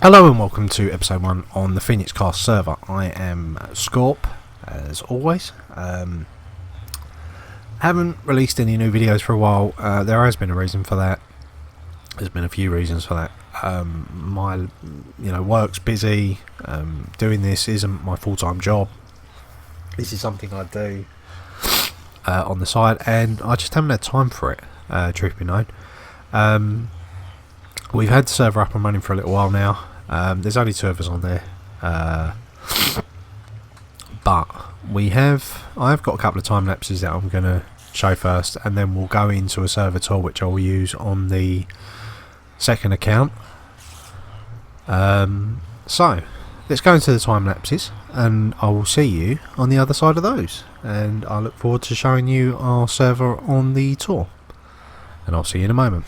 Hello and welcome to episode 1 on the Phoenix Cast server. I am Scorp, as always. Haven't released any new videos for a while. There has been a reason for that. There's been a few reasons for that. My work's busy. Doing this isn't my full-time job. This is something I do on the side, and I just haven't had time for it, truth be known. We've had the server up and running for a little while now. There's only 2 of us on there, but I've got a couple of time lapses that I'm going to show first, and then we'll go into a server tour which I will use on the second account. So let's go into the time lapses, and I will see you on the other side of those, and I look forward to showing you our server on the tour, and I'll see you in a moment.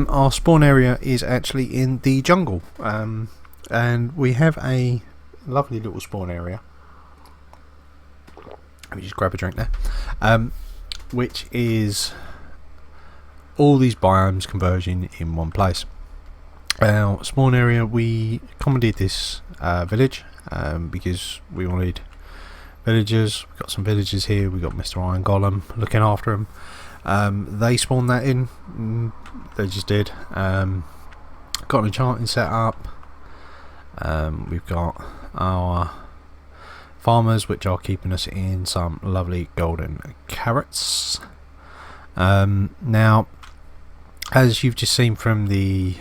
Our spawn area is actually in the jungle, and we have a lovely little spawn area. Let me just grab a drink there, which is all these biomes converging in one place. Our spawn area, we commandeered this village because we wanted villagers. We've got some villagers here. We've got Mr. Iron Golem looking after them. They spawned that in. They just did. Got an enchanting set up. We've got our farmers, which are keeping us in some lovely golden carrots. Now, as you've just seen from the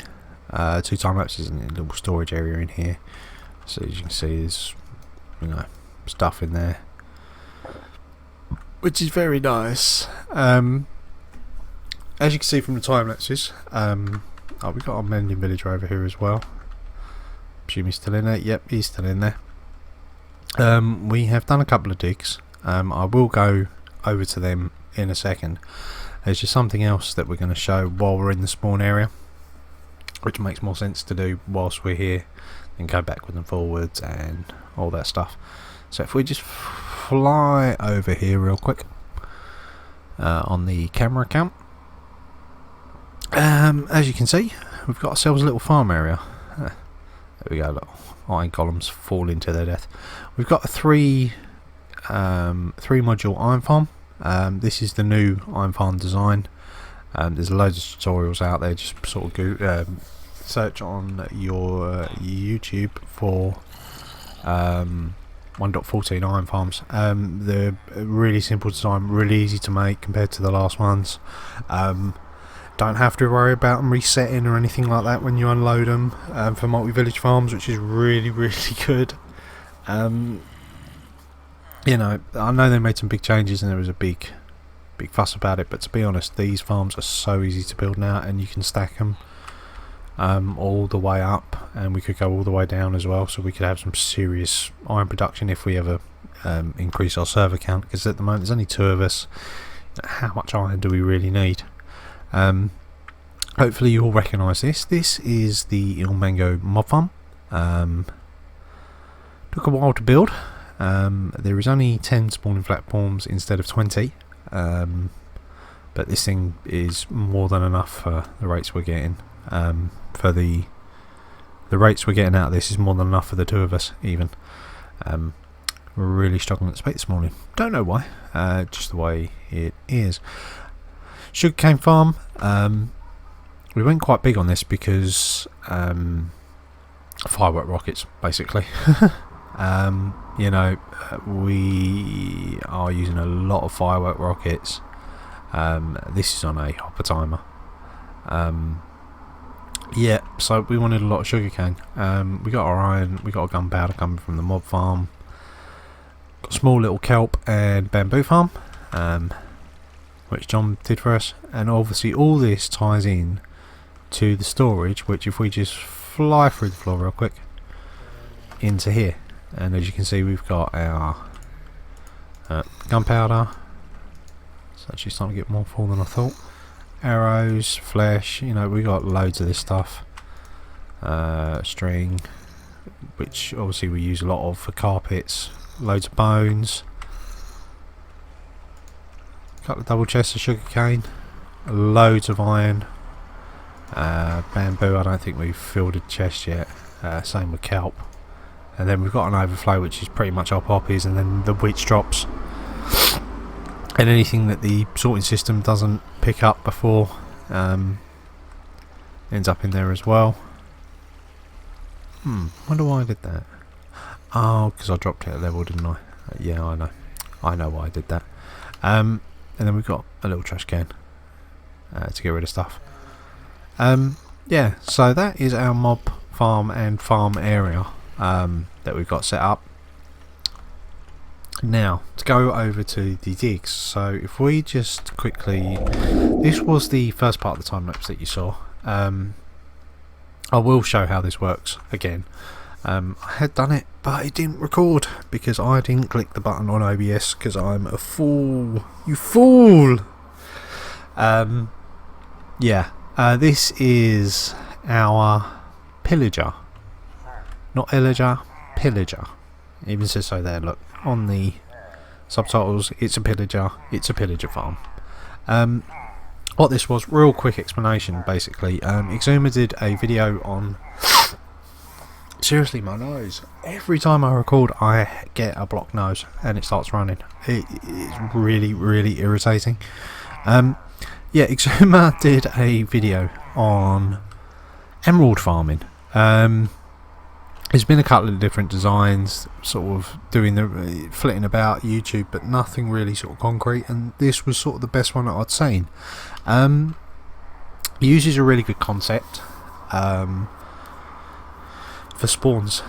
2 time lapses, and a little storage area in here. So as you can see, there's stuff in there, which is very nice. As you can see from the time lapses, we've got our mending villager over here as well. Assume he's still in there. Yep, he's still in there. We have done a couple of digs. I will go over to them in a second. There's just something else that we're going to show while we're in the spawn area, which makes more sense to do whilst we're here and go backwards and forwards and all that stuff. So if we just fly over here real quick on the camera account, as you can see, we've got ourselves a little farm area. There we go, look, iron columns fall into their death. We've got a three module iron farm. This is the new iron farm design. There's loads of tutorials out there. Just sort of go search on your YouTube for 1.14 iron farms. They're really simple design, really easy to make compared to the last ones. Don't have to worry about them resetting or anything like that when you unload them for multi-village farms, which is really good. You know, I know they made some big changes and there was a big fuss about it, but to be honest, these farms are so easy to build now, and you can stack them all the way up, and we could go all the way down as well, so we could have some serious iron production if we ever increase our server count, because at the moment there's only 2 of us. How much iron do we really need? Hopefully you all recognise this. This is the Ilmango mob farm. Took a while to build. There is only 10 spawning platforms instead of 20, but this thing is more than enough for the rates we're getting. For the rates we're getting out of this is more than enough for the 2 of us even. We're really struggling at space this morning. Don't know why, just the way it is. Sugarcane farm, we went quite big on this because firework rockets basically. You know, we are using a lot of firework rockets. This is on a hopper timer. Yeah, so we wanted a lot of sugarcane. We got our iron, we got our gunpowder coming from the mob farm. Got a small little kelp and bamboo farm, which John did for us. And obviously all this ties in to the storage, which if we just fly through the floor real quick into here. And as you can see, we've got our gunpowder. It's actually starting to get more full than I thought. Arrows, flesh, you know, we got loads of this stuff. String, which obviously we use a lot of for carpets. Loads of bones. A couple of double chests of sugarcane. Loads of iron. Bamboo, I don't think we've filled a chest yet. Same with kelp. And then we've got an overflow, which is pretty much our poppies, and then the wheat drops. And anything that the sorting system doesn't pick up before ends up in there as well. Wonder why I did that. Oh, because I dropped it at level, didn't I? Yeah, I know. I know why I did that. And then we've got a little trash can to get rid of stuff. Yeah, so that is our mob farm and farm area that we've got set up. Now to go over to the digs. So if we just quickly, this was the first part of the time lapse that you saw. I will show how this works again. I had done it, but it didn't record because I didn't click the button on OBS because I'm a fool. You fool! Yeah, this is our pillager. Not illager, pillager. It even says so there, look. On the subtitles, it's a pillager farm. What this was, real quick explanation basically. Exuma did a video on... Seriously, my nose. Every time I record, I get a blocked nose and it starts running. It's really irritating. Yeah, Exuma did a video on emerald farming. There's been a couple of different designs, sort of doing the flitting about YouTube, but nothing really sort of concrete. And this was sort of the best one that I'd seen. uses a really good concept for spawns.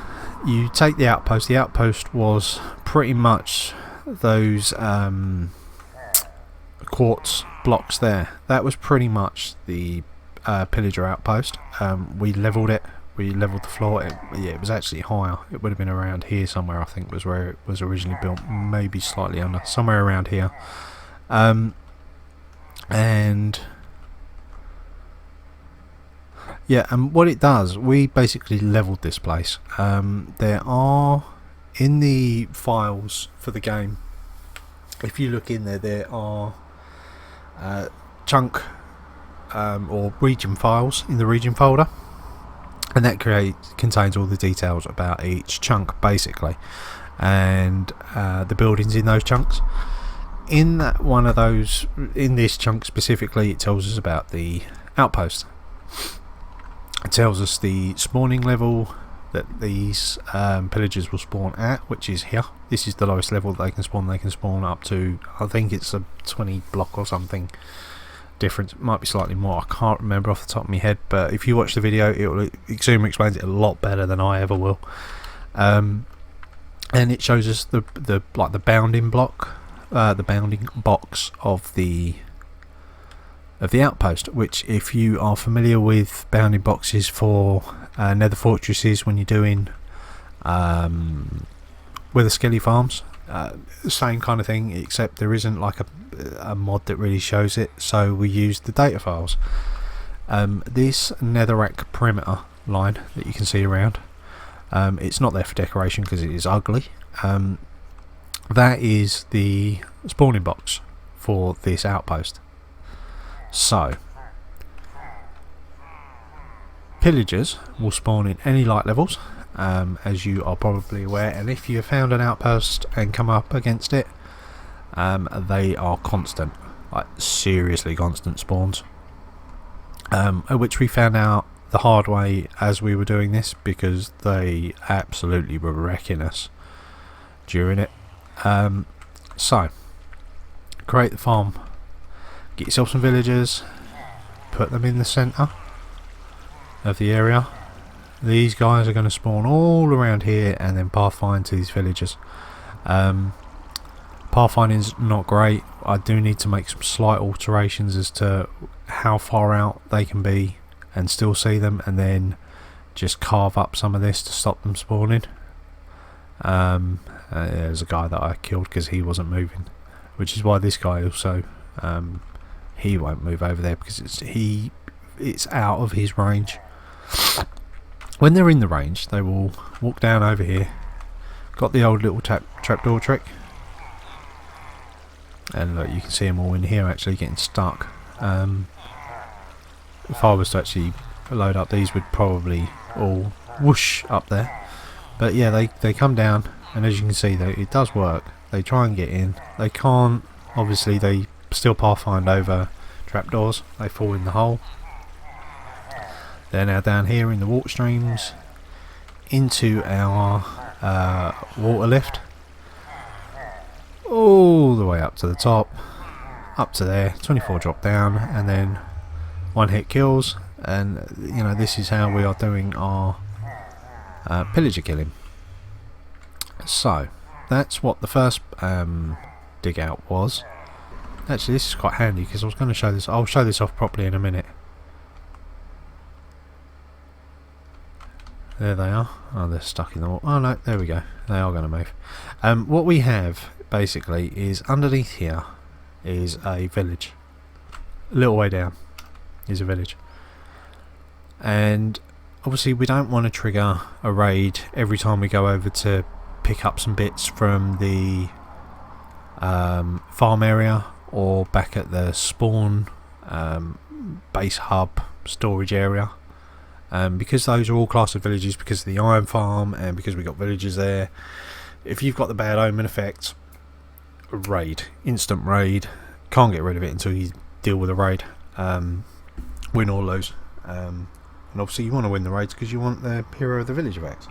You take the outpost. The outpost was pretty much those quartz blocks there. That was pretty much the pillager outpost. We leveled it. We leveled the floor. It was actually higher. It would have been around here somewhere, I think, was where it was originally built. Maybe slightly under, somewhere around here. And yeah, and what it does, we basically leveled this place. There are, in the files for the game, if you look in there, there are chunk or region files in the region folder, and that contains all the details about each chunk basically, and the buildings in those chunks. In that one of those, in this chunk specifically, it tells us about the outpost. It tells us the spawning level that these pillagers will spawn at, which is here. This is the lowest level that they can spawn. They can spawn up to, I think it's a 20 block or something difference. It might be slightly more, I can't remember off the top of my head, but if you watch the video, Xûma explains it a lot better than I ever will. And it shows us the bounding block, the bounding box of the outpost, which, if you are familiar with bounding boxes for nether fortresses when you're doing Wither Skelly farms, same kind of thing, except there isn't like a mod that really shows it, so we use the data files. This netherrack perimeter line that you can see around, it's not there for decoration because it is ugly. That is the spawning box for this outpost. So pillagers will spawn in any light levels, as you are probably aware, and if you have found an outpost and come up against it, they are constant, like seriously constant spawns, which we found out the hard way as we were doing this, because they absolutely were wrecking us during it. So create the farm, get yourself some villagers, put them in the centre of the area. These guys are going to spawn all around here and then pathfind to these villagers. Pathfinding's not great. I do need to make some slight alterations as to how far out they can be and still see them, and then just carve up some of this to stop them spawning. There's a guy that I killed because he wasn't moving, which is why this guy also he won't move over there, because it's out of his range. When they're in the range, they will walk down over here. Got the old little trapdoor trick, and look, you can see them all in here actually getting stuck. If I was to actually load up, these would probably all whoosh up there. But yeah, they come down, and as you can see, it does work. They try and get in. They can't. Obviously, they still pathfind over trapdoors. They fall in the hole. They're now down here in the water streams into our water lift, all the way up to the top, up to there. 24 drop down, and then one hit kills. And you know, this is how we are doing our pillager killing. So that's what the first dig out was. Actually, this is quite handy because I was going to show this. I'll show this off properly in a minute. There they are. Oh, they're stuck in the wall. Oh no, there we go. They are going to move. What we have basically is underneath here is a village. A little way down is a village. And obviously we don't want to trigger a raid every time we go over to pick up some bits from the farm area or back at the spawn base hub storage area. Because those are all classed as villages because of the iron farm and because we got villagers there. If you've got the bad omen effect, raid, instant raid, can't get rid of it until you deal with a raid, win or lose. And obviously you want to win the raids because you want the hero of the village effect.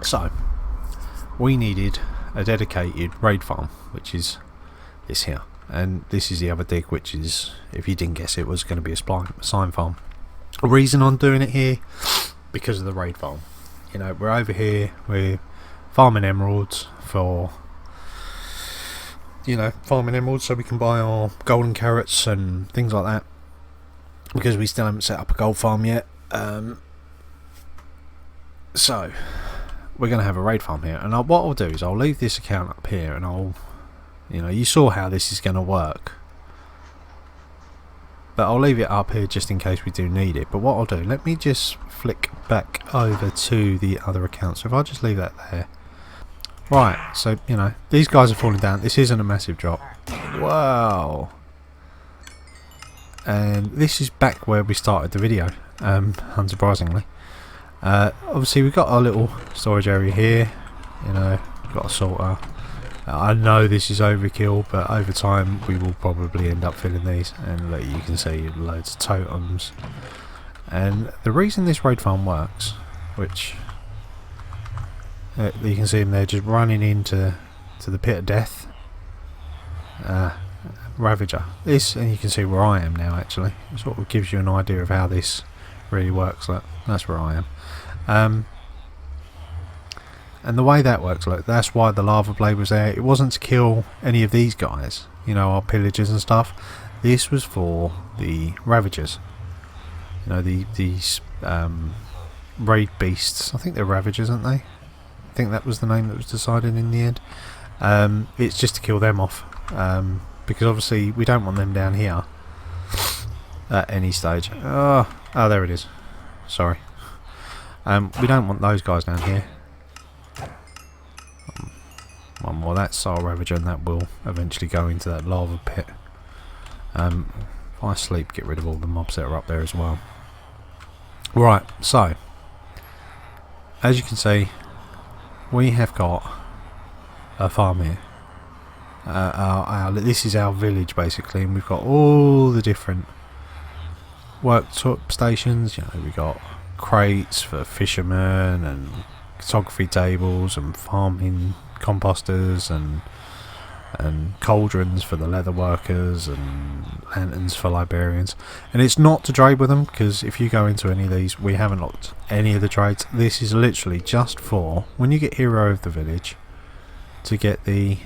So we needed a dedicated raid farm, which is this here. and this is the other dig, which is, if you didn't guess it, was going to be a sign farm. The reason I'm doing it here, because of the raid farm. You know, we're over here, we're farming emeralds for, you know, farming emeralds so we can buy our golden carrots and things like that, because we still haven't set up a gold farm yet. So we're going to have a raid farm here, and what I'll do is I'll leave this account up here, and I'll, you know, you saw how this is going to work, but I'll leave it up here just in case we do need it. But what I'll do, let me just flick back over to the other account. So if I just leave that there, right, so you know, these guys are falling down. This isn't a massive drop. Wow. And this is back where we started the video, unsurprisingly. Obviously we've got our little storage area here, you know, got a sorter. I know this is overkill, but over time we will probably end up filling these, and look, you can see loads of totems. And the reason this raid farm works, which you can see them there just running into the pit of death, Ravager. This, and you can see where I am now actually. It sort of gives you an idea of how this really works. Look, that's where I am. And the way that works, look, that's why the lava blade was there. It wasn't to kill any of these guys, you know, our pillagers and stuff. This was for the Ravagers. You know, these raid beasts. I think they're Ravagers, aren't they? I think that was the name that was decided in the end. It's just to kill them off, because obviously we don't want them down here at any stage. Oh, there it is. Sorry. We don't want those guys down here. One more. That's our Ravager, and that will eventually go into that lava pit. If I sleep, get rid of all the mobs that are up there as well. Right, so as you can see, we have got a farm here. This is our village basically, and we've got all the different worktop stations. You know, we've got crates for fishermen and photography tables and farming composters and cauldrons for the leather workers and lanterns for librarians. And it's not to trade with them, because if you go into any of these, we haven't locked any of the trades. This is literally just for when you get hero of the village to get the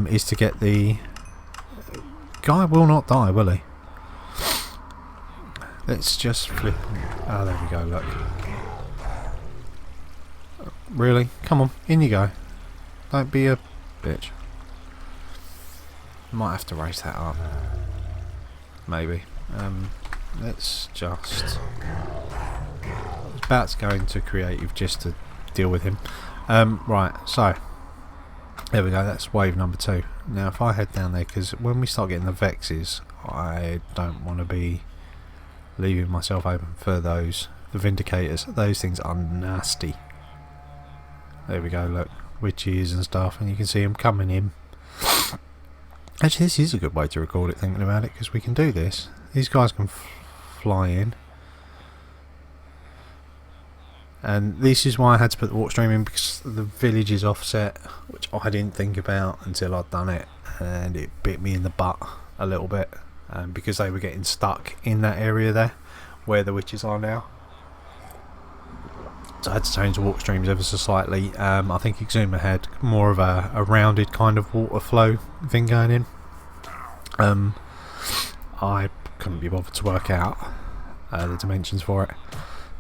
is to get the guy will not die, will he? Let's just flip. Oh, there we go, look. Really? Come on, in you go. Don't be a bitch. Might have to raise that up. Maybe. Let's just... I was about to go into creative just to deal with him. Right, so... There we go, that's wave number 2. Now if I head down there, because when we start getting the Vexes, I don't want to be leaving myself open for those. The Vindicators, those things are nasty. There we go, look, witches and stuff, and you can see them coming in. Actually, this is a good way to record it, thinking about it, because we can do this. These guys can fly in. And this is why I had to put the water stream in, because the village is offset, which I didn't think about until I'd done it, and it bit me in the butt a little bit, because they were getting stuck in that area there, where the witches are now. So I had to change the water streams ever so slightly. I think Exuma had more of a rounded kind of water flow thing going in. I couldn't be bothered to work out the dimensions for it.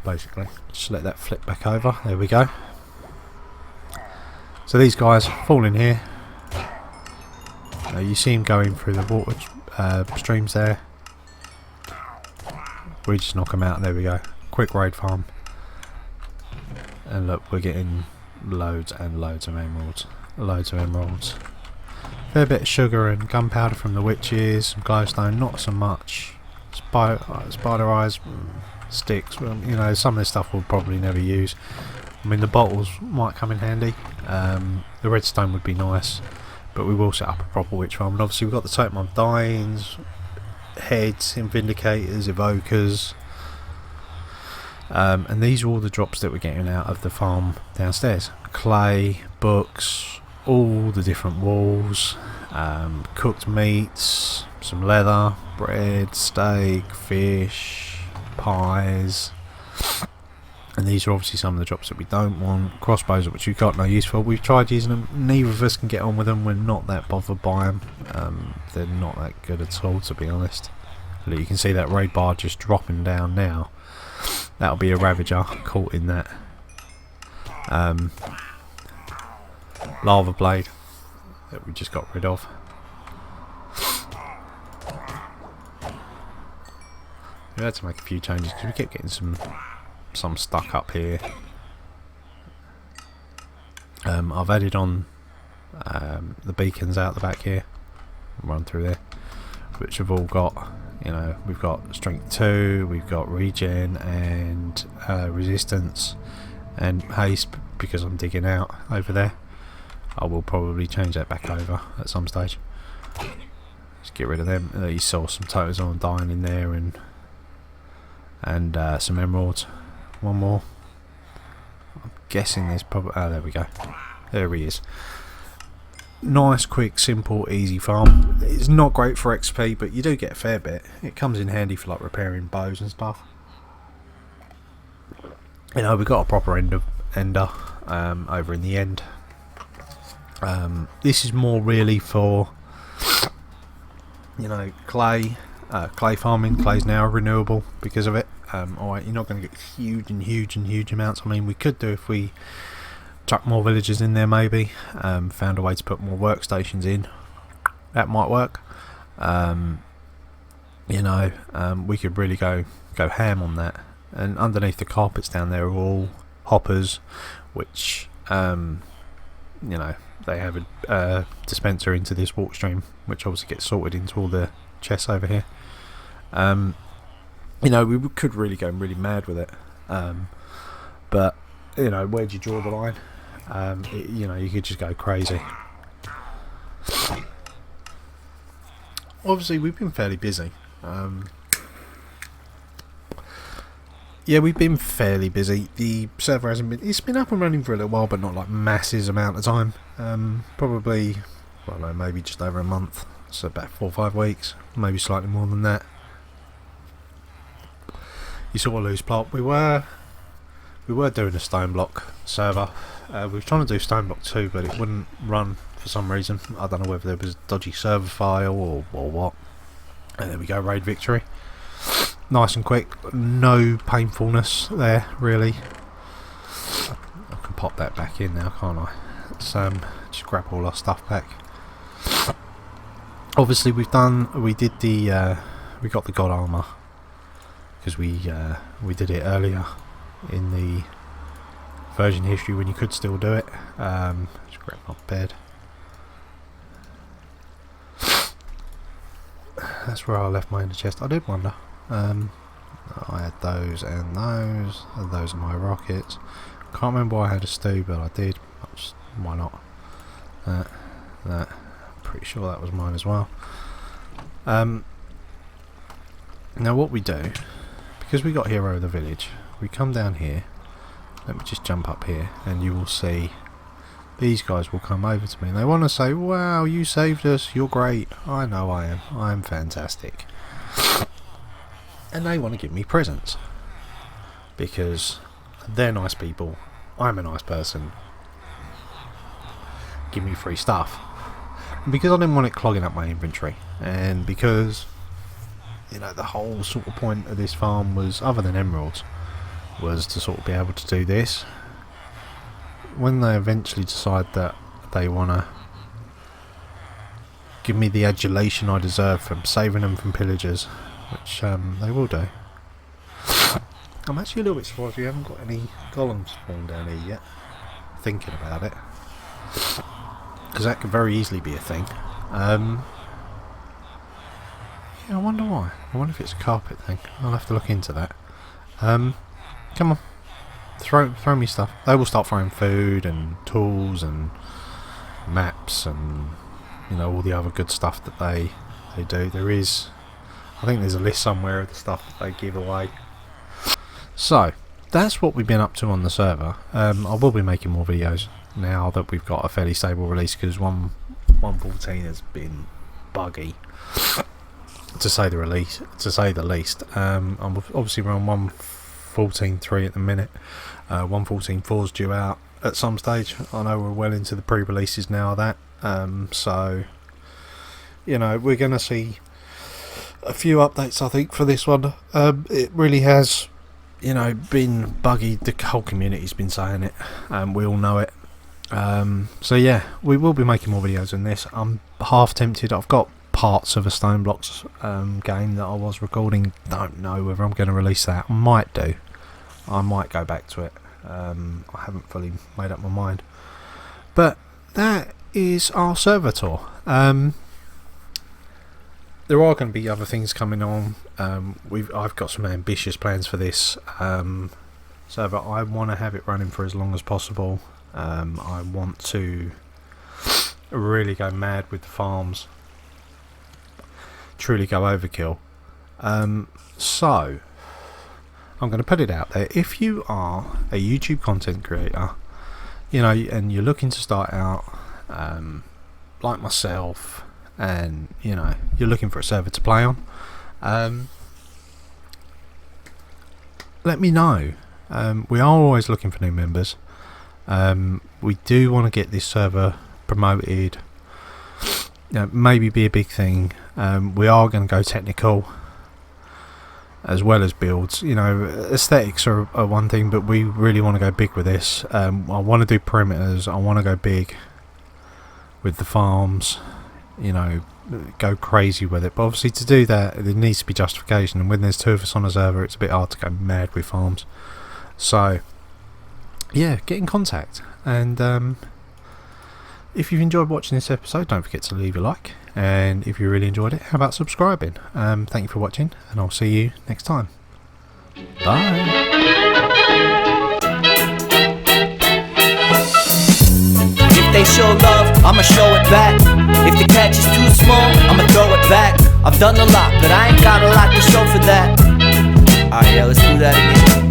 Basically, just let that flip back over. There we go. So these guys fall in here. You see them going through the water streams there. We just knock them out. There we go. Quick raid farm. And look, we're getting loads and loads of emeralds. Loads of emeralds. Fair bit of sugar and gunpowder from the witches. Some glowstone, not so much. Spider eyes, sticks. Well, you know, some of this stuff we'll probably never use. I mean, the bottles might come in handy. The redstone would be nice, but we will set up a proper witch farm. And obviously we've got the totem of dyings, heads, vindicators, evokers. And these are all the drops that we're getting out of the farm downstairs. Clay, books, all the different walls, cooked meats, some leather, bread, steak, fish, pies. And these are obviously some of the drops that we don't want. Crossbows, which we've got no use for. We've tried using them. Neither of us can get on with them. We're not that bothered by them. They're not that good at all, to be honest. Look, you can see that raid bar just dropping down now. That'll be a Ravager caught in that lava blade that we just got rid of. We had to make a few changes because we kept getting some stuck up here. I've added on the beacons out the back here. I'll run through there, which have all got, you know, we've got strength 2, we've got regen and resistance and haste, because I'm digging out over there. I will probably change that back over at some stage. Just get rid of them. You saw some totals on dying in there, and some emeralds. One more. I'm guessing there's probably... oh, there we go. There he is. Nice, quick, simple, easy farm. It's not great for XP, but you do get a fair bit. It comes in handy for like repairing bows and stuff. You know, we've got a proper ender over in the end. This is more really for, you know, clay farming. Clay's now renewable because of it. Alright, you're not going to get huge amounts. I mean, we could do if we chuck more villagers in there, maybe. Found a way to put more workstations in. That might work. You know, we could really go ham on that. And underneath the carpets down there are all hoppers, which you know, they have a dispenser into this walk stream, which obviously gets sorted into all the chests over here. You know, we could really go really mad with it, but you know, where do you draw the line? You know, you could just go crazy. Obviously, we've been fairly busy. Yeah, we've been fairly busy. The server hasn't been... it's been up and running for a little while, but not like masses amount of time. Probably, I don't know, maybe just over a month. So about 4 or 5 weeks, maybe slightly more than that. You sort of lose plot. We were doing a stone block server. We were trying to do stone block 2, but it wouldn't run for some reason. I don't know whether there was a dodgy server file or what. And there we go, raid victory. Nice and quick, no painfulness there really. I can pop that back in now, can't I? Let's just grab all our stuff back. Obviously we got the god armor because we did it earlier in the version history when you could still do it. Just grab my bed. That's where I left my inner chest. I did wonder. I had those and those, and those are my rockets. Can't remember why I had a stew, but I did. Why not? That. I'm pretty sure that was mine as well. Now what we do, because we got Hero of the Village, we come down here. Let me just jump up here, and you will see these guys will come over to me and they want to say, wow, you saved us, you're great. I know I am fantastic. And they want to give me presents because they're nice people, I'm a nice person. Give me free stuff. And because I didn't want it clogging up my inventory, and because, you know, the whole sort of point of this farm was, other than emeralds, was to sort of be able to do this. When they eventually decide that they want to give me the adulation I deserve from saving them from pillagers, which they will do. I'm actually a little bit surprised we haven't got any golems spawned down here yet. Thinking about it, because that could very easily be a thing. Yeah, I wonder why. I wonder if it's a carpet thing. I'll have to look into that. Come on, throw me stuff. They will start throwing food and tools and maps and, you know, all the other good stuff that they do. There is, I think there's a list somewhere of the stuff that they give away. So that's what we've been up to on the server. I will be making more videos. now that we've got a fairly stable release, because 1.14 has been buggy, to say the least. Obviously we're on 1.14.3 at the minute. 1.14.4 is due out at some stage. I know we're well into the pre-releases now of that. So we're going to see a few updates, I think, for this one. It really has, been buggy. The whole community's been saying it. We all know it. So yeah, we will be making more videos on this. I'm half tempted. I've got parts of a Stone Blocks game that I was recording. Don't know whether I'm going to release that. I might do. I might go back to it. I haven't fully made up my mind. But that is our server tour. There are going to be other things coming on. I've got some ambitious plans for this server. I want to have it running for as long as possible. I want to really go mad with the farms. Truly go overkill. So I'm going to put it out there. If you are a YouTube content creator, and you're looking to start out, like myself, and you're looking for a server to play on, let me know. We are always looking for new members. We do want to get this server promoted, maybe be a big thing. We are going to go technical as well as builds. Aesthetics are one thing, but we really want to go big with this. I want to do perimeters. I want to go big with the farms, go crazy with it. But obviously to do that, there needs to be justification, and when there's two of us on a server, it's a bit hard to go mad with farms. So yeah, get in contact, and if you've enjoyed watching this episode, don't forget to leave a like, and if you really enjoyed it, how about subscribing? Thank you for watching, and I'll see you next time. Bye. If they show love, I'ma show it back. If the catch is too small, I'ma throw it back. I've done a lot, but I ain't got a lot to show for that. Alright, yeah, let's do that again.